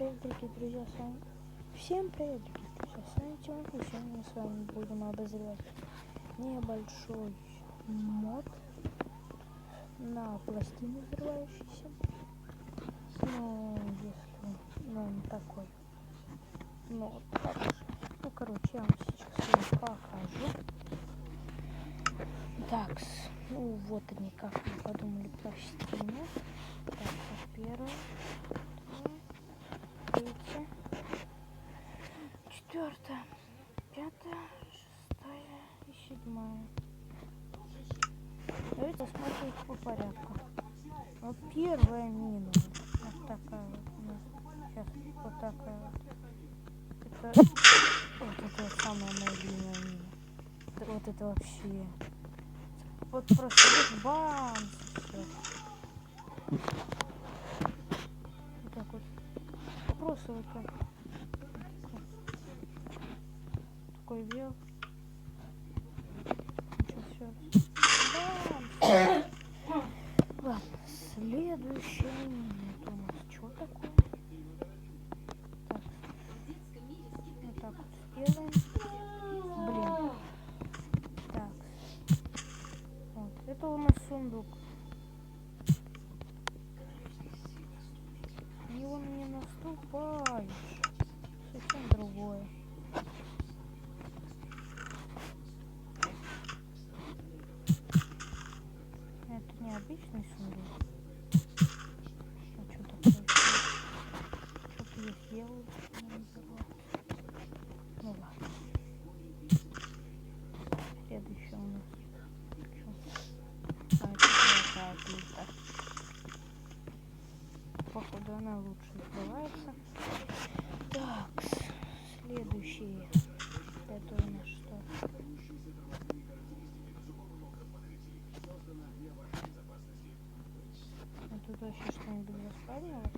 привет, дорогие друзья, с вами... Всем привет, дорогие друзья, с вами Тимофей. Сегодня мы с вами будем обозревать небольшой мод на пластины взрывающиеся. Ну, если... Ну, не такой. Ну, вот так же. Ну, короче, я вам сейчас его покажу. Так, ну вот они, как мы подумали, пластины. Так, первое, третье, четвертое, пятое, шестое и седьмое. Давайте смотреть по порядку. Вот первая мина. Вот такая вот у нас. Сейчас вот такая вот. Это вот самая моя длинная мина. Вот это вообще. Вот просто вот бам! Все. Вот так вот. Просто вот как. Такой вел. Сейчас. Бам! Ладно, следующее мина. Это у нас что такое? Так. Вот так вот сделаем. Блин. Так. Вот. Это у нас сундук. И он не наступает. Совсем другое. Это необычный сундук. А что такое? Что-то я сделал. Ну ладно. Следующее у нас. Что? А, это золотая плита. Походу она лучше открывается. Так, следующее. Это у нас что? А тут вообще что-нибудь распаднилось?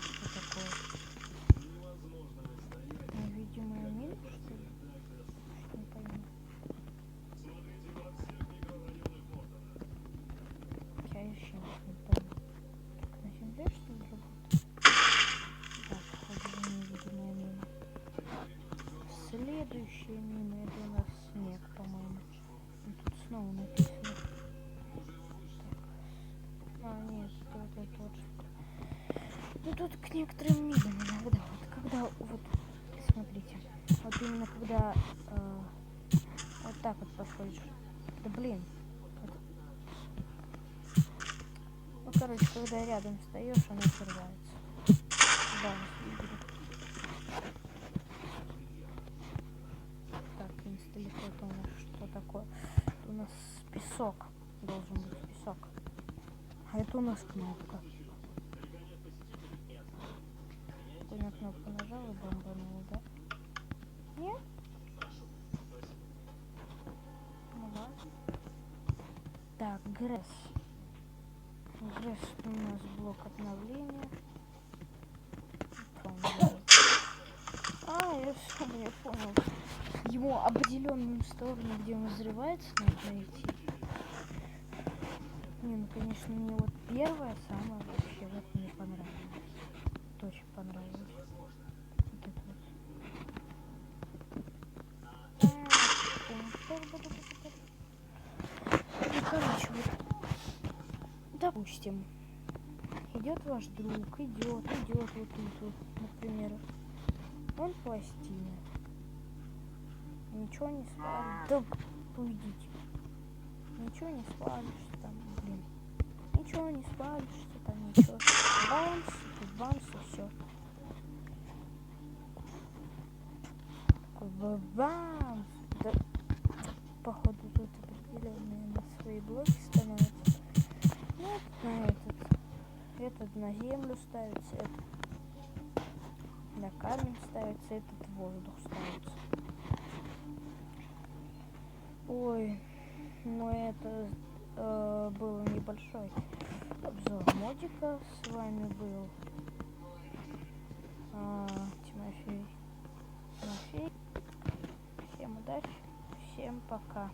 Что такое? Невидимая мина, что ли? Что не пойму. Я еще не пойму. Так, на земле что ли работает? Так, походу невидимая мина. Следующая мина, это у нас снег, по-моему. Тут снова написано. Так. А, нет, это точно. Ну тут к некоторым минам иногда, вот когда, вот, смотрите, вот именно когда вот так вот подходишь, да блин, вот. Ну короче, когда рядом встаешь, она взрывается. Да, так, инсталлико, это у нас что такое? Это у нас песок, должен быть песок. А это у нас кнопка. Такой на кнопку нажал и бомбанул, да? Нет? Ну ладно. Так, Гресс. Гресс у нас блок обновления. А, я все, я понял. Ему определенную сторону, где он взрывается, надо найти. Не, ну конечно, мне вот первая самая вообще вот мне понравилась. Очень понравилась. Вот это вот. Ну, короче, вот. Допустим, идет ваш друг, идет вот тут вот, например. Он пластина. Ничего не свалишь. Да уйдите. Ничего не свалишься там, блин. Ничего не свалишься там, ничего. Бамс, и бамс, и все. Такой бамс. Да, походу тут определенные на свои блоки становятся. Ну, на этот на землю ставится, этот на камень ставится, этот в воздух ставится. Ой, но это был небольшой обзор модика. С вами был Тимофей. Всем удачи, всем пока.